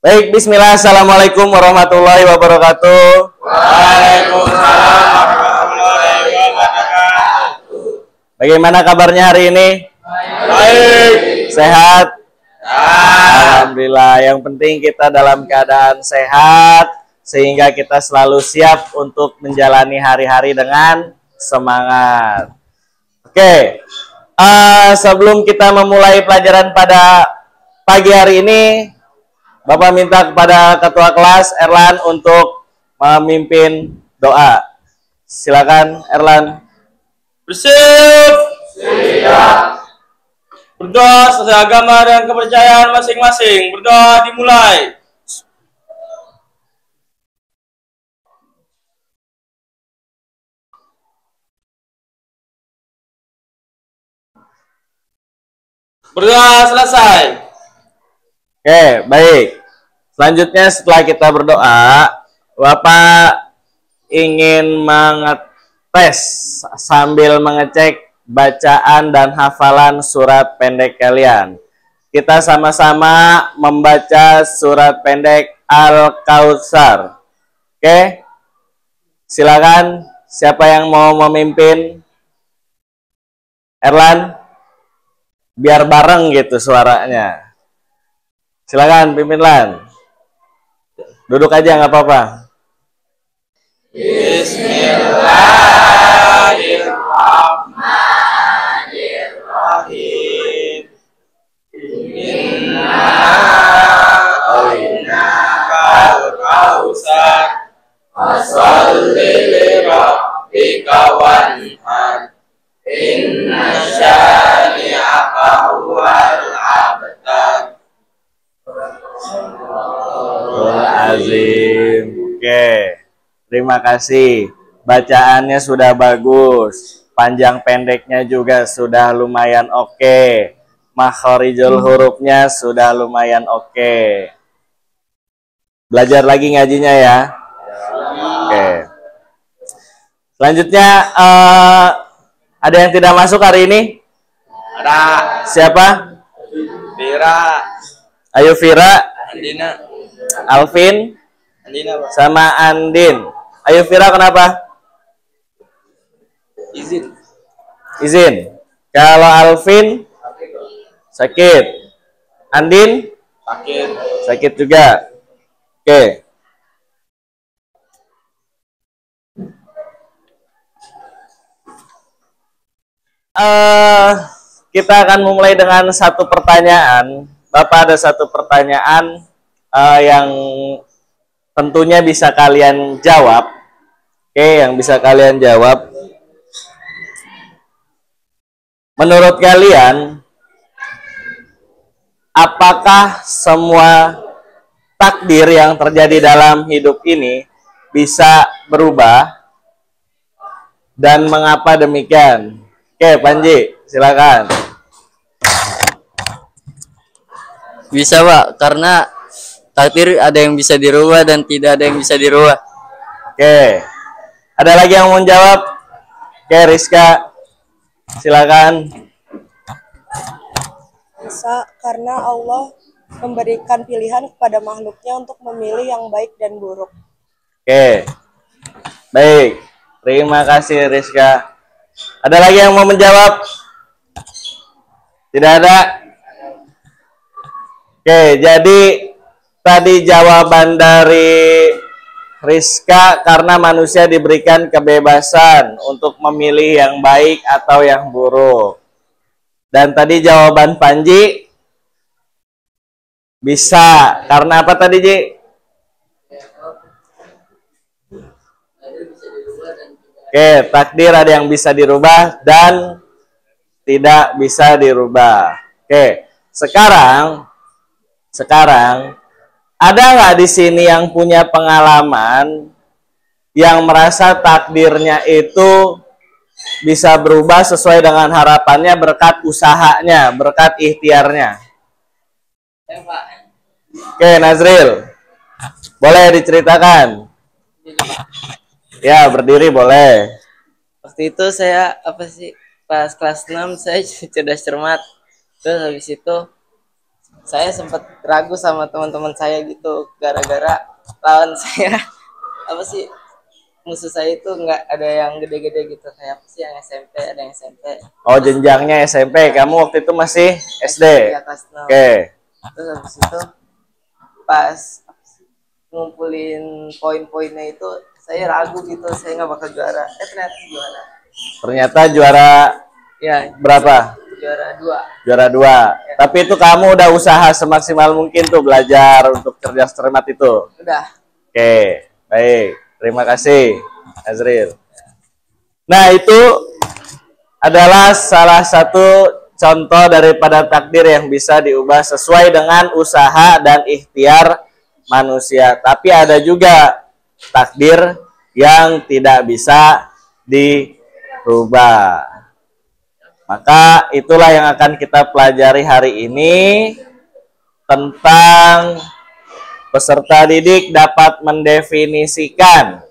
Baik, bismillah. Assalamualaikum warahmatullahi wabarakatuh. Waalaikumsalam warahmatullahi wabarakatuh. Bagaimana kabarnya hari ini? Baik. Sehat? Alhamdulillah. Yang penting kita dalam keadaan sehat, sehingga kita selalu siap untuk menjalani hari-hari dengan semangat. Oke, sebelum kita memulai pelajaran pada pagi hari ini, Bapak minta kepada ketua kelas Erlan untuk memimpin doa. Silakan Erlan. Bersih. Siap. Berdoa sesuai agama dan kepercayaan masing-masing. Berdoa dimulai. Berdoa selesai. Oke, baik. Selanjutnya setelah kita berdoa, Bapak ingin mengetes sambil mengecek bacaan dan hafalan surat pendek kalian. Kita sama-sama membaca surat pendek Al-Kautsar. Oke? Silakan, siapa yang mau memimpin? Erlan? Biar bareng gitu suaranya. Silakan pimpin Lan. Duduk aja nggak apa-apa. Bismillahirrahmanirrahim. Inna a'tainakal kautsar fasholli li rabbika wanhar. Inna syani'aka huwal abtar. Azim. Oke. Terima kasih. Bacaannya sudah bagus. Panjang pendeknya juga sudah lumayan oke. Makharijul hurufnya sudah lumayan oke. Belajar lagi ngajinya ya. Oke. Selanjutnya ada yang tidak masuk hari ini? Ada Siapa? Vira, Ayo Vira, Andina, Alvin, Pak. sama Andin. Ayo Vira, kenapa? Izin. Izin. Kalau Alvin sakit, Andin Sakit. sakit juga. Oke. Kita akan memulai dengan satu pertanyaan. Bapak ada satu pertanyaan yang tentunya bisa kalian jawab. Oke, yang bisa kalian jawab. Menurut kalian, apakah semua takdir yang terjadi dalam hidup ini bisa berubah? Dan mengapa demikian? Oke, Panji, silakan. Bisa Pak, karena takdir ada yang bisa dirubah dan tidak ada yang bisa dirubah. Oke, ada lagi yang mau jawab? Oke, Rizka, silakan. Bisa, karena Allah memberikan pilihan kepada makhluknya untuk memilih yang baik dan buruk. Oke, baik. Terima kasih Rizka. Ada lagi yang mau menjawab? Tidak ada? Oke, jadi tadi jawaban dari Rizka karena manusia diberikan kebebasan untuk memilih yang baik atau yang buruk. Dan tadi jawaban Panji bisa. Karena apa tadi, Ji? Oke, takdir ada yang bisa dirubah dan tidak bisa dirubah. Oke, sekarang ada nggak di sini yang punya pengalaman yang merasa takdirnya itu bisa berubah sesuai dengan harapannya berkat usahanya, berkat ikhtiarnya? Oke, Nazril, boleh diceritakan? Ya, berdiri boleh. Waktu itu saya pas kelas 6 saya cerdas cermat. Terus habis itu saya sempat ragu sama teman-teman saya gitu gara-gara lawan saya apa sih musuh saya itu nggak ada yang gede-gede gitu kayak apa sih yang SMP ada yang SMP. Oh, jenjangnya SMP. Kamu waktu itu masih SD. Ya, kelas 6. Oke. Terus habis itu pas ngumpulin poin-poinnya itu saya ragu gitu saya nggak bakal juara. Ternyata juara. Ternyata juara Ya berapa? juara 2. Juara 2. Tapi itu kamu udah usaha semaksimal mungkin tuh belajar untuk cerdas cermat itu. Udah. Oke, baik. Terima kasih, Azril. Nah, itu adalah salah satu contoh daripada takdir yang bisa diubah sesuai dengan usaha dan ikhtiar manusia. Tapi ada juga takdir yang tidak bisa dirubah. Maka itulah yang akan kita pelajari hari ini tentang peserta didik dapat mendefinisikan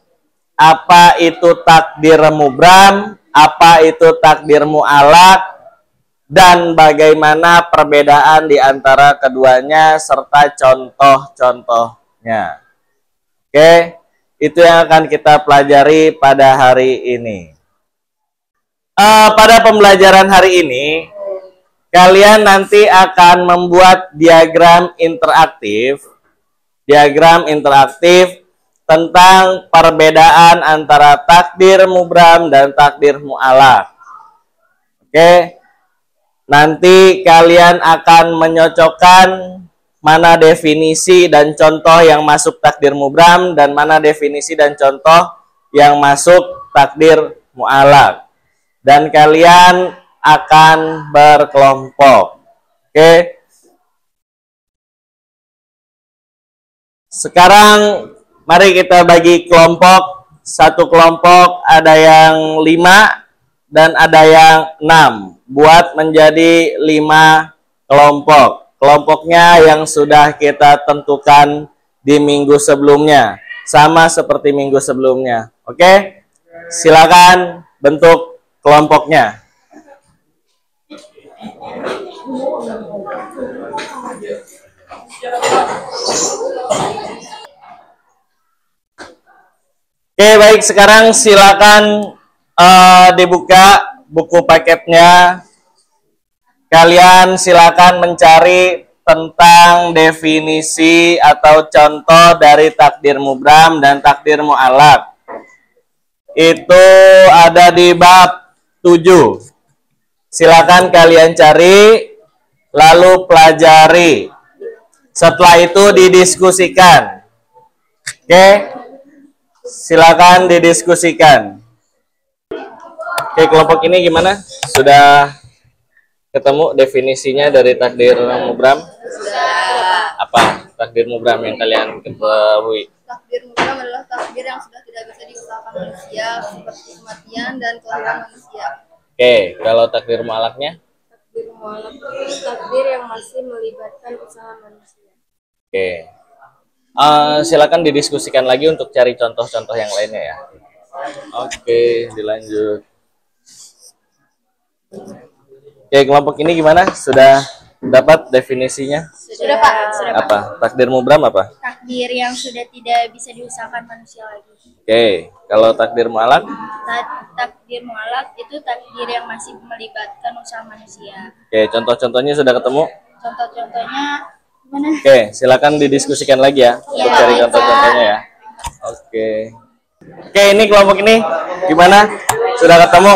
apa itu takdir mubram, apa itu takdir mu'alaq, dan bagaimana perbedaan di antara keduanya serta contoh-contohnya. Oke, itu yang akan kita pelajari pada hari ini. Pada pembelajaran hari ini, kalian nanti akan membuat diagram interaktif tentang perbedaan antara takdir mubram dan takdir mu'alaq. Oke. Nanti kalian akan menyocokkan mana definisi dan contoh yang masuk takdir mubram dan mana definisi dan contoh yang masuk takdir mu'alaq. Dan kalian akan berkelompok. Oke. Sekarang mari kita bagi kelompok. Satu kelompok ada yang 5 dan ada yang 6. Buat menjadi 5 kelompok. Kelompoknya yang sudah kita tentukan di minggu sebelumnya. Sama seperti minggu sebelumnya. Oke? Silakan bentuk kelompoknya. Oke, baik, sekarang silakan dibuka buku paketnya. Kalian silakan mencari tentang definisi atau contoh dari takdir mubram dan takdir mu'alaq. Itu ada di bab 7. Silakan kalian cari lalu pelajari. Setelah itu didiskusikan. Oke? Silakan didiskusikan. Oke, kelompok ini gimana? Sudah ketemu definisinya dari takdir mubram? Sudah. Apa takdir mubram yang kalian ketahui? Takdir mubram adalah takdir yang sudah tidak bisa diusahakan manusia, seperti kematian dan kelahiran manusia. Oke, kalau takdir mu'alaqnya? Takdir mu'alaq itu takdir yang masih melibatkan usaha manusia. Oke. Silakan didiskusikan lagi untuk cari contoh-contoh yang lainnya ya. Oke, dilanjut. Oke, kelompok ini gimana? Sudah dapat definisinya? Sudah Pak, sudah Pak. Apa? Takdir mubram apa? Takdir yang sudah tidak bisa diusahakan manusia lagi. Oke, kalau takdir mu'alaq? Takdir mu'alaq itu takdir yang masih melibatkan usaha manusia. Oke, contoh-contohnya sudah ketemu? Contoh-contohnya gimana? Oke, silakan didiskusikan lagi ya untuk Ya, cari baik, contoh-contohnya ya. Oke. Oke, ini kelompok ini gimana? Sudah ketemu?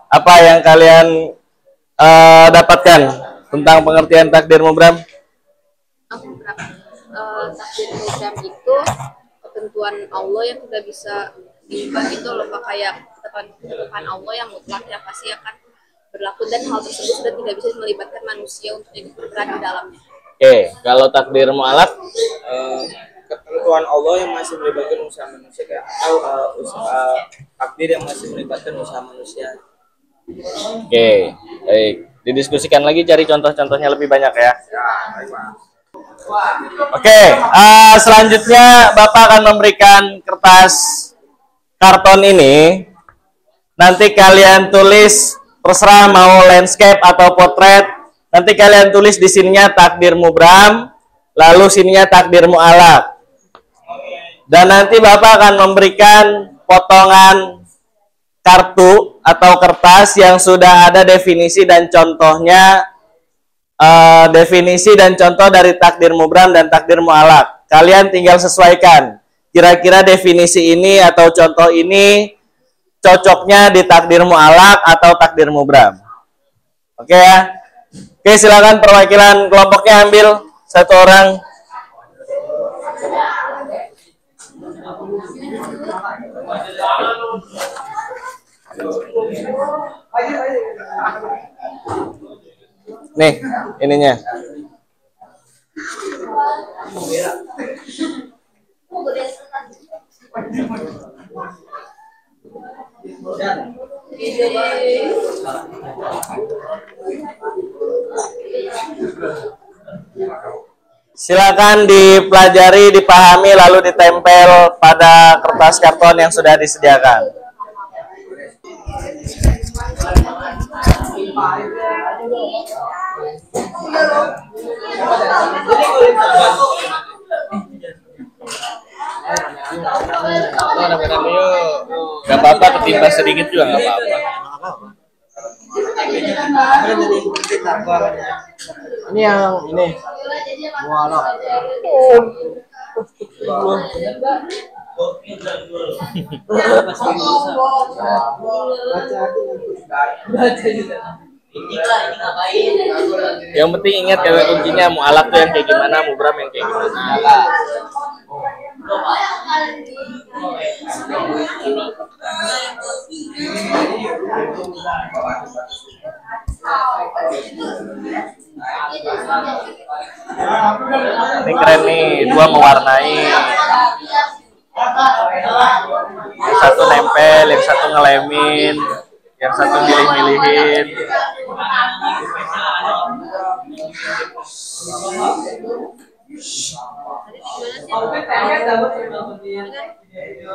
Apa yang kalian dapatkan tentang pengertian takdir mubram? Takdir mubram itu ketentuan Allah yang tidak bisa diubah itu loh Pak, kayak ketetapan Allah yang mutlak yang pasti akan berlaku dan hal tersebut sudah tidak bisa melibatkan manusia untuk ikut berperan di dalamnya. Oke, kalau takdir mu'alaq? Ketentuan Allah yang masih melibatkan usaha manusia atau usaha takdir yang masih melibatkan usaha manusia. Oke, baik. Didiskusikan lagi, cari contoh-contohnya lebih banyak ya. Oke, selanjutnya Bapak akan memberikan kertas karton ini. Nanti kalian tulis terserah mau landscape atau potret. Nanti kalian tulis di sininya takdir mubram, lalu sininya takdir mu'alaq. Dan nanti Bapak akan memberikan potongan kartu atau kertas yang sudah ada definisi dan contohnya, definisi dan contoh dari takdir mubram dan takdir mu'alaq. Kalian tinggal sesuaikan. Kira-kira definisi ini atau contoh ini cocoknya di takdir mu'alaq atau takdir mubram. Oke ya. Oke, silakan perwakilan kelompoknya ambil satu orang. Nih, ininya. Silakan dipelajari, dipahami, lalu ditempel pada kertas karton yang sudah disediakan. Gak apa-apa, ketimpa sedikit juga gak apa-apa. Ini yang ini. Mu'alaq. Yang penting ingat kata kuncinya mu'alaq tuh yang kayak gimana, mubram yang kayak gimana. Ini keren nih, dua mewarnai. Yang satu nempel, yang satu ngelemin, yang satu milih-milihin.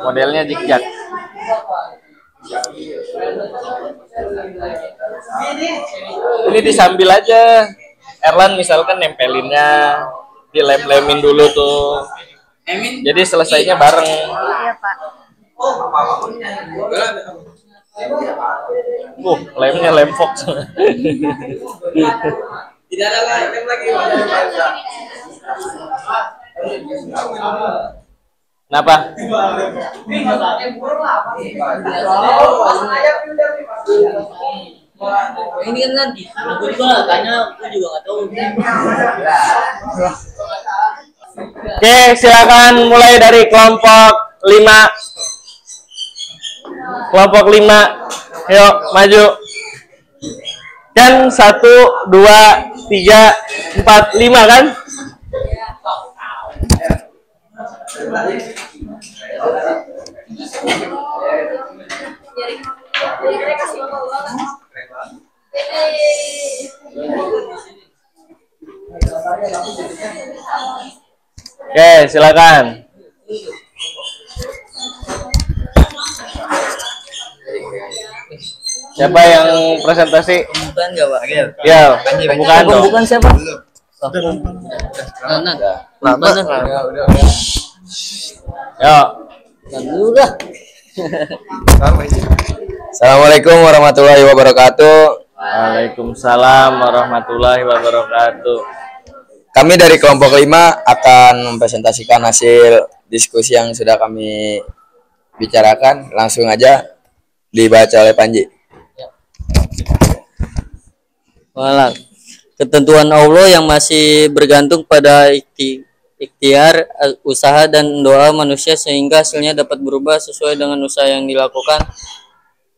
Modelnya zigzag. Ini disambil aja. Erlan misalkan nempelinnya, dilem-lemin dulu tuh. Jadi selesainya bareng. Iya, Pak. Lemnya lem Fox. Tidak ada lem lagi. Kenapa? Ini kan nanti, aku juga tanya, aku juga nggak tahu. Oke, silakan mulai dari kelompok 5. Kelompok 5, yuk maju. Kan 1, 2, 3, 4, 5 kan? Oke, silakan. Siapa yang presentasi? Bukan nggak Pak? Ya, bukan dong. Bukan siapa? Yuk. Assalamualaikum warahmatullahi wabarakatuh. Waalaikumsalam warahmatullahi wabarakatuh. Kami dari kelompok 5 akan mempresentasikan hasil diskusi yang sudah kami bicarakan. Langsung aja dibaca oleh Panji. Mu'alaq. Ketentuan Allah yang masih bergantung pada ikhtiar, usaha dan doa manusia sehingga hasilnya dapat berubah sesuai dengan usaha yang dilakukan.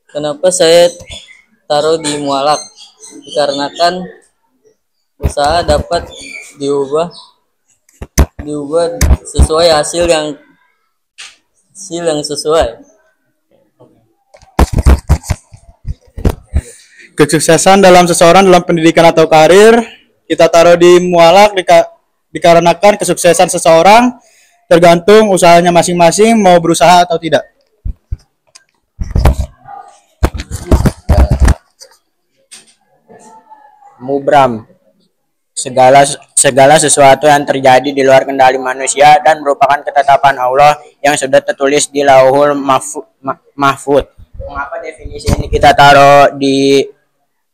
Kenapa saya taruh di mu'alaq? Dikarenakan usaha dapat diubah sesuai hasil yang sesuai. Kesuksesan dalam seseorang dalam pendidikan atau karir kita taruh di mu'alaq dikarenakan kesuksesan seseorang tergantung usahanya masing-masing mau berusaha atau tidak. Mubram, segala sesuatu yang terjadi di luar kendali manusia dan merupakan ketetapan Allah yang sudah tertulis di Lauhul Mahfud. Mengapa definisi ini kita taruh di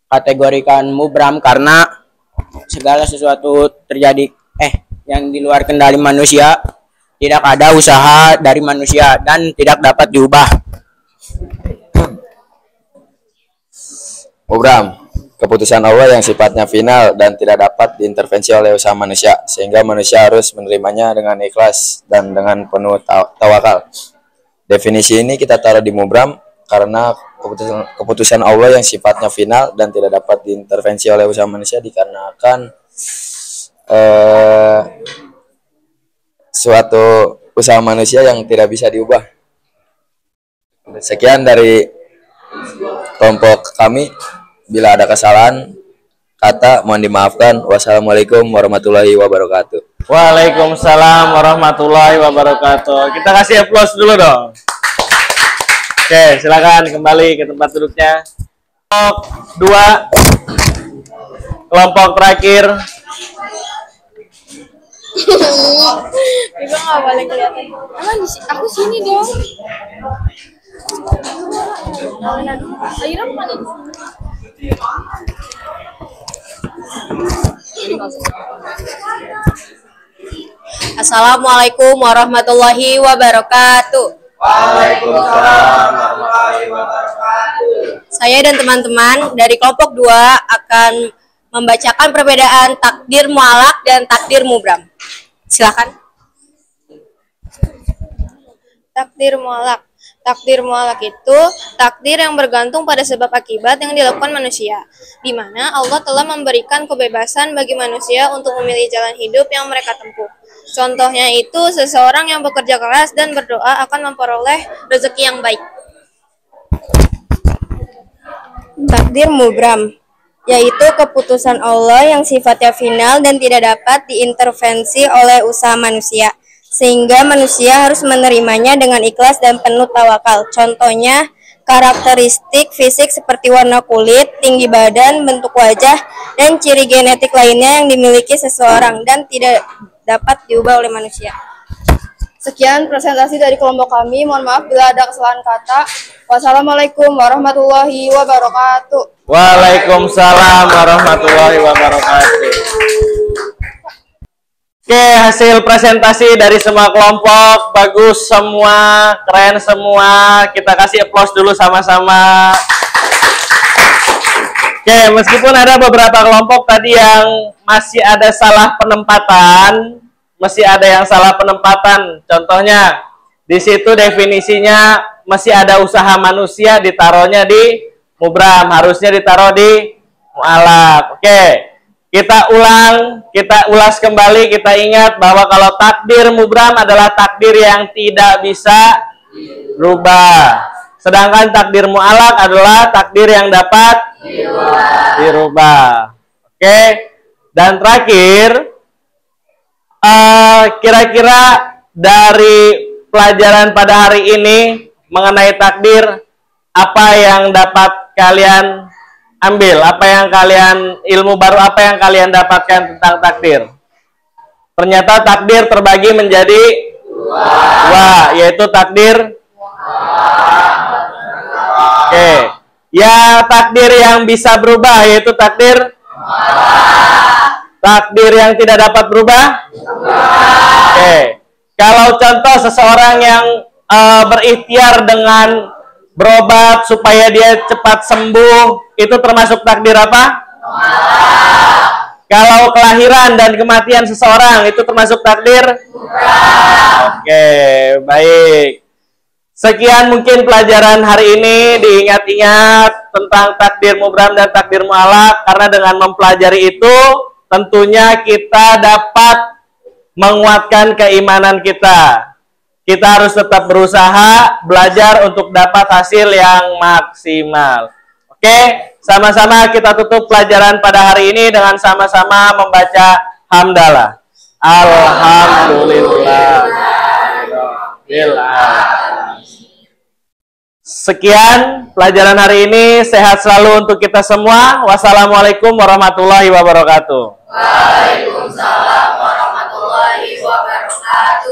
kategorikan mubram? Karena segala sesuatu terjadi yang di luar kendali manusia, tidak ada usaha dari manusia dan tidak dapat diubah. Mubram, keputusan Allah yang sifatnya final dan tidak dapat diintervensi oleh usaha manusia, sehingga manusia harus menerimanya dengan ikhlas dan dengan penuh tawakal. Definisi ini kita taruh di mubram karena keputusan Allah yang sifatnya final dan tidak dapat diintervensi oleh usaha manusia dikarenakan suatu usaha manusia yang tidak bisa diubah. Sekian dari kelompok kami. Bila ada kesalahan kata mohon dimaafkan. Wassalamualaikum warahmatullahi wabarakatuh. Waalaikumsalam warahmatullahi wabarakatuh. Kita kasih aplaus dulu dong. Oke, silakan kembali ke tempat duduknya. Kelompok 2, kelompok terakhir. Ibu nggak boleh kelihatan. Emang aku sini dong. Akhirnya kemana? Assalamualaikum warahmatullahi wabarakatuh. Waalaikumsalam warahmatullahi wabarakatuh. Saya dan teman-teman dari kelompok 2 akan membacakan perbedaan takdir mu'alaq dan takdir mubram. Silakan. Takdir mu'alaq. Takdir mu'alaq itu takdir yang bergantung pada sebab akibat yang dilakukan manusia, di mana Allah telah memberikan kebebasan bagi manusia untuk memilih jalan hidup yang mereka tempuh. Contohnya itu seseorang yang bekerja keras dan berdoa akan memperoleh rezeki yang baik. Takdir mubram, yaitu keputusan Allah yang sifatnya final dan tidak dapat diintervensi oleh usaha manusia, sehingga manusia harus menerimanya dengan ikhlas dan penuh tawakal. Contohnya, karakteristik fisik seperti warna kulit, tinggi badan, bentuk wajah, dan ciri genetik lainnya yang dimiliki seseorang dan tidak dapat diubah oleh manusia. Sekian presentasi dari kelompok kami. Mohon maaf bila ada kesalahan kata. Wassalamualaikum warahmatullahi wabarakatuh. Waalaikumsalam warahmatullahi wabarakatuh. Oke, hasil presentasi dari semua kelompok bagus semua, keren semua. Kita kasih aplaus dulu sama-sama. Oke, meskipun ada beberapa kelompok tadi yang masih ada salah penempatan, Contohnya, di situ definisinya masih ada usaha manusia, ditaruhnya di mubram, harusnya ditaruh di mu'alaq. Oke. Kita ulas kembali, kita ingat bahwa kalau takdir mubram adalah takdir yang tidak bisa berubah. Sedangkan takdir mu'alaq adalah takdir yang dapat dirubah. Oke. Dan terakhir, kira-kira dari pelajaran pada hari ini mengenai takdir, apa yang dapat kalian ambil, ilmu baru apa yang kalian dapatkan tentang takdir? Ternyata takdir terbagi menjadi dua, yaitu takdir takdir yang bisa berubah, yaitu takdir yang tidak dapat berubah. Kalau contoh seseorang yang berikhtiar dengan berobat supaya dia cepat sembuh, itu termasuk takdir apa? Kalau kelahiran dan kematian seseorang, itu termasuk takdir? Oke, baik. Sekian mungkin pelajaran hari ini, diingat-ingat tentang takdir mubram dan takdir mu'alaq, karena dengan mempelajari itu tentunya kita dapat menguatkan keimanan kita. Kita harus tetap berusaha, belajar untuk dapat hasil yang maksimal. Oke, sama-sama kita tutup pelajaran pada hari ini dengan sama-sama membaca hamdalah. Alhamdulillah. Sekian pelajaran hari ini. Sehat selalu untuk kita semua. Wassalamualaikum warahmatullahi wabarakatuh. Waalaikumsalam warahmatullahi wabarakatuh.